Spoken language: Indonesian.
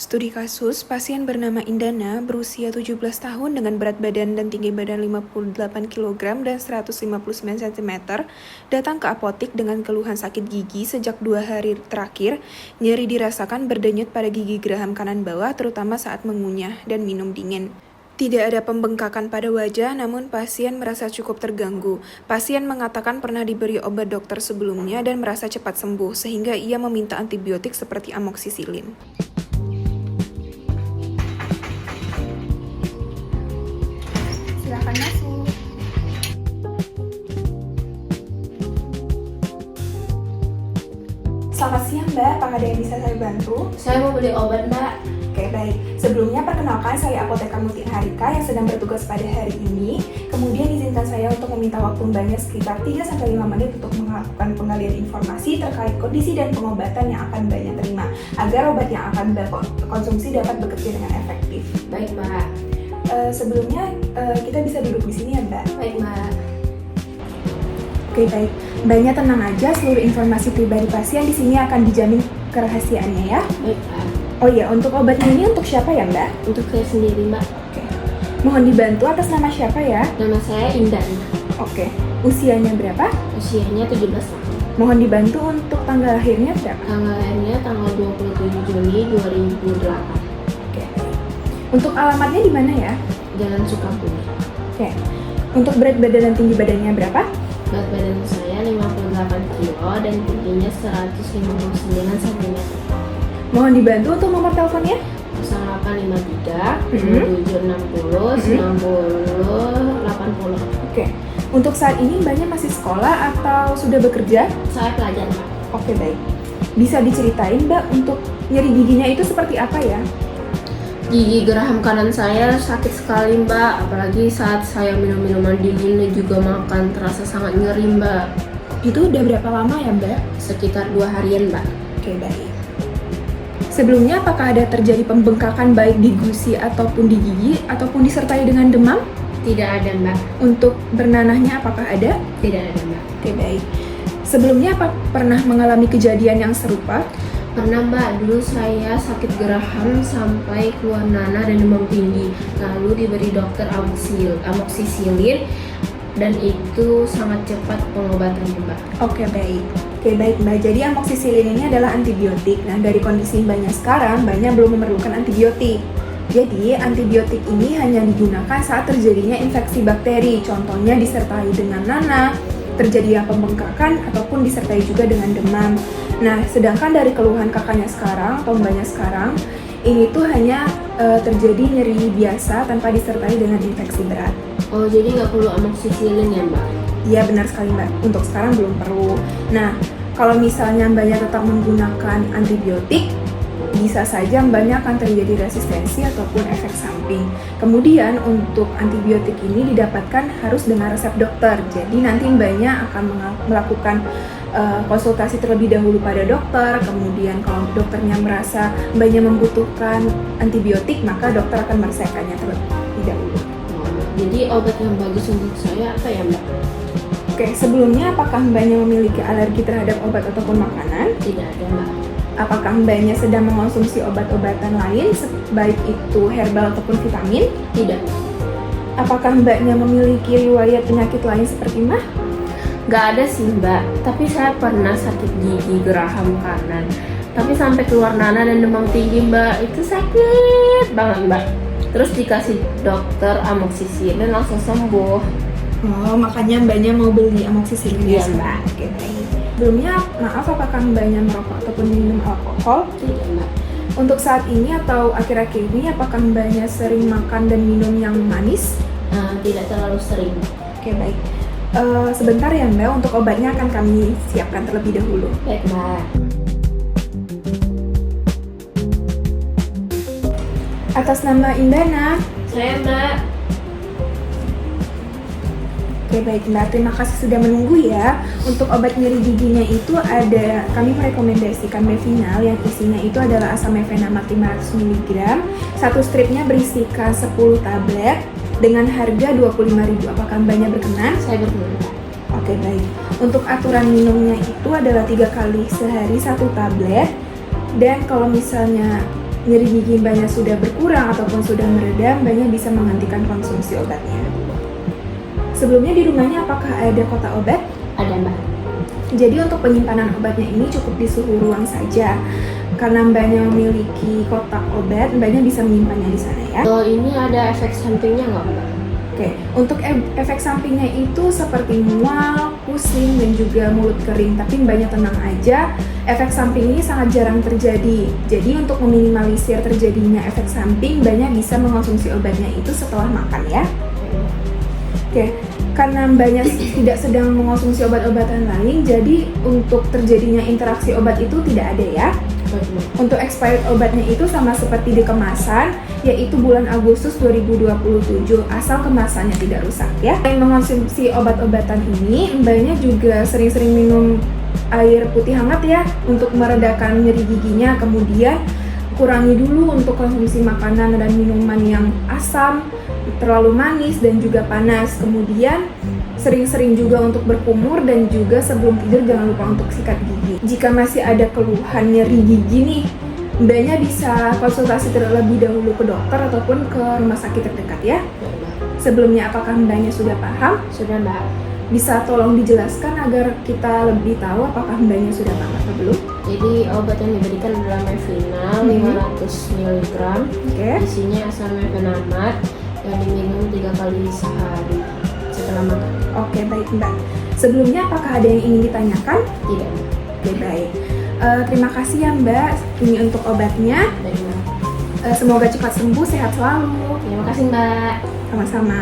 Studi kasus, pasien bernama Indana berusia 17 tahun dengan berat badan dan tinggi badan 58 kg dan 159 cm datang ke apotik dengan keluhan sakit gigi sejak 2 hari terakhir. Nyeri dirasakan berdenyut pada gigi geraham kanan bawah terutama saat mengunyah dan minum dingin. Tidak ada pembengkakan pada wajah, namun pasien merasa cukup terganggu. Pasien mengatakan pernah diberi obat dokter sebelumnya dan merasa cepat sembuh, sehingga ia meminta antibiotik seperti amoksisilin. Silakan masuk. Selamat siang, Mbak. Apakah ada yang bisa saya bantu? Saya mau beli obat, Mbak. Oke, baik. Sebelumnya perkenalkan saya Apoteker Mutia Harika yang sedang bertugas pada hari ini. Kemudian izinkan saya untuk meminta waktu Mbaknya sekitar 3-5 menit untuk melakukan penggalian informasi terkait kondisi dan pengobatan yang akan Mbaknya terima agar obat yang akan Mbak konsumsi dapat bekerja dengan efektif. Baik, Mbak. Sebelumnya kita bisa duduk di sini ya, Mbak? Baik, Mbak. Oke, baik. Mbaknya tenang aja, seluruh informasi pribadi pasien di sini akan dijamin kerahasiaannya ya. Baik, Mbak. Oh iya, untuk obatnya ini untuk siapa ya, Mbak? Untuk saya sendiri, Mbak. Oke. Mohon dibantu atas nama siapa ya? Nama saya Indana. Oke. Usianya berapa? Usianya 17 tahun. Mohon dibantu untuk tanggal lahirnya berapa? Tanggal lahirnya tanggal 27 Juni 2008. Oke. Untuk alamatnya di mana ya? Jalan Sukabumi. Oke. Untuk berat badan dan tinggi badannya berapa? Berat badan saya 58 kilo dan tingginya 159 cm. Mohon dibantu untuk nomor teleponnya? 0853 2760 90 80. Oke. Untuk saat ini Mbaknya masih sekolah atau sudah bekerja? Saya pelajar, Mbak. Oke, baik. Bisa diceritain, Mbak, untuk nyeri giginya itu seperti apa ya? Gigi geraham kanan saya sakit sekali, Mbak. Apalagi saat saya minum minuman dingin dan juga makan terasa sangat nyeri, Mbak. Itu udah berapa lama ya, Mbak? Sekitar 2 harian, Mbak. Oke, baik. Sebelumnya apakah ada terjadi pembengkakan baik di gusi ataupun di gigi ataupun disertai dengan demam? Tidak ada, Mbak. Untuk bernanahnya apakah ada? Tidak ada, Mbak. Oke, baik. Sebelumnya apa pernah mengalami kejadian yang serupa? Pernah, Mbak. Dulu saya sakit geraham sampai keluar nanah dan demam tinggi. Lalu diberi dokter amoksisilin dan itu sangat cepat pengobatannya, Mbak. Oke, baik. Oke, baik, Mbak. Jadi amoksisilin ini adalah antibiotik. Nah, dari kondisi Mbaknya sekarang, Mbaknya belum memerlukan antibiotik. Jadi, antibiotik ini hanya digunakan saat terjadinya infeksi bakteri. Contohnya disertai dengan nanah, terjadinya pembengkakan, ataupun disertai juga dengan demam. Nah, sedangkan dari keluhan kakaknya sekarang, atau Mbaknya sekarang, ini tuh hanya terjadi nyeri biasa tanpa disertai dengan infeksi berat. Oh, jadi nggak perlu amoksisilin ya, Mbak? Iya, benar sekali, Mbak. Untuk sekarang belum perlu. Nah, kalau misalnya Mbaknya tetap menggunakan antibiotik, bisa saja Mbaknya akan terjadi resistensi ataupun efek samping. Kemudian untuk antibiotik ini didapatkan harus dengan resep dokter. Jadi nanti Mbaknya akan melakukan konsultasi terlebih dahulu pada dokter. Kemudian kalau dokternya merasa Mbaknya membutuhkan antibiotik, maka dokter akan meresepkannya terlebih dahulu. Jadi obat yang bagus untuk saya apa ya, Mbak? Oke, sebelumnya apakah Mbaknya memiliki alergi terhadap obat ataupun makanan? Tidak ada, Mbak. Apakah Mbaknya sedang mengonsumsi obat-obatan lain, baik itu herbal ataupun vitamin? Tidak. Apakah Mbaknya memiliki riwayat penyakit lain seperti mah? Nggak ada sih, Mbak. Tapi saya pernah sakit gigi geraham kanan. Tapi sampai keluar nanah dan demam tinggi, Mbak. Itu sakit banget, Mbak. Terus dikasih dokter amoksisilin langsung sembuh. Oh, makanya Mbaknya mau beli amoksisilin ya, Iya, Mbak. Oke, baik. Sebelumnya, maaf, apakah Mbaknya merokok ataupun minum alkohol? Tidak, Mbak. Untuk saat ini atau akhir-akhir ini, apakah Mbaknya sering makan dan minum yang manis? Tidak terlalu sering. Oke, baik. Sebentar ya, Mbak, untuk obatnya akan kami siapkan terlebih dahulu. Baik, Mbak. Atas nama Indana. Saya, Mbak. Oke, baik, Mbak. Terima kasih sudah menunggu ya. Untuk obat nyeri giginya itu ada, kami merekomendasikan Bevinal yang isinya itu adalah asam mefenamat 500 mg. Satu stripnya berisikan 10 tablet dengan harga 25.000. Apakah Mbaknya berkenan? Saya berkenan, Mbak. Oke, baik. Untuk aturan minumnya itu adalah 3 kali sehari 1 tablet. Dan kalau misalnya nyeri gigi Mbaknya sudah berkurang ataupun sudah meredam, Mbaknya bisa menghentikan konsumsi obatnya. Sebelumnya di rumahnya apakah ada kotak obat? Ada Mbak. Jadi untuk penyimpanan obatnya ini cukup di suhu ruang saja. Karena Mbaknya memiliki kotak obat, Mbaknya bisa menyimpannya di sana ya. Kalau ini ada efek sampingnya nggak Mbak? Oke, untuk efek sampingnya itu seperti mual, pusing, dan juga mulut kering. Tapi Mbaknya tenang aja, efek samping ini sangat jarang terjadi. Jadi untuk meminimalisir terjadinya efek samping, Mbaknya bisa mengonsumsi obatnya itu setelah makan ya. Oke, karena Mbaknya tidak sedang mengonsumsi obat-obatan lain, jadi untuk terjadinya interaksi obat itu tidak ada ya. Untuk expired obatnya itu sama seperti di kemasan, yaitu bulan Agustus 2027, asal kemasannya tidak rusak ya. Selain mengonsumsi obat-obatan ini, Mbaknya juga sering-sering minum air putih hangat ya, untuk meredakan nyeri giginya. Kemudian kurangi dulu untuk konsumsi makanan dan minuman yang asam, terlalu manis, dan juga panas. Kemudian sering-sering juga untuk berkumur, dan juga sebelum tidur jangan lupa untuk sikat gigi. Jika masih ada keluhan nyeri gigi nih, Mbaknya bisa konsultasi terlebih dahulu ke dokter ataupun ke rumah sakit terdekat ya. Sebelumnya apakah Mbaknya sudah paham? Sudah Mbak. Bisa tolong dijelaskan agar kita lebih tahu apakah Mbaknya sudah paham atau belum? Jadi obat yang diberikan adalah Mevina 500 mg. Oke. Isinya asam mefenamat yang diminum 3 kali sehari setelah makan. Oke, baik Mbak. Sebelumnya apakah ada yang ingin ditanyakan? Tidak. Oke, baik. Terima kasih ya Mbak, ini untuk obatnya. Baik Mbak. Semoga cepat sembuh, sehat selalu. Terima kasih Mbak. Sama-sama.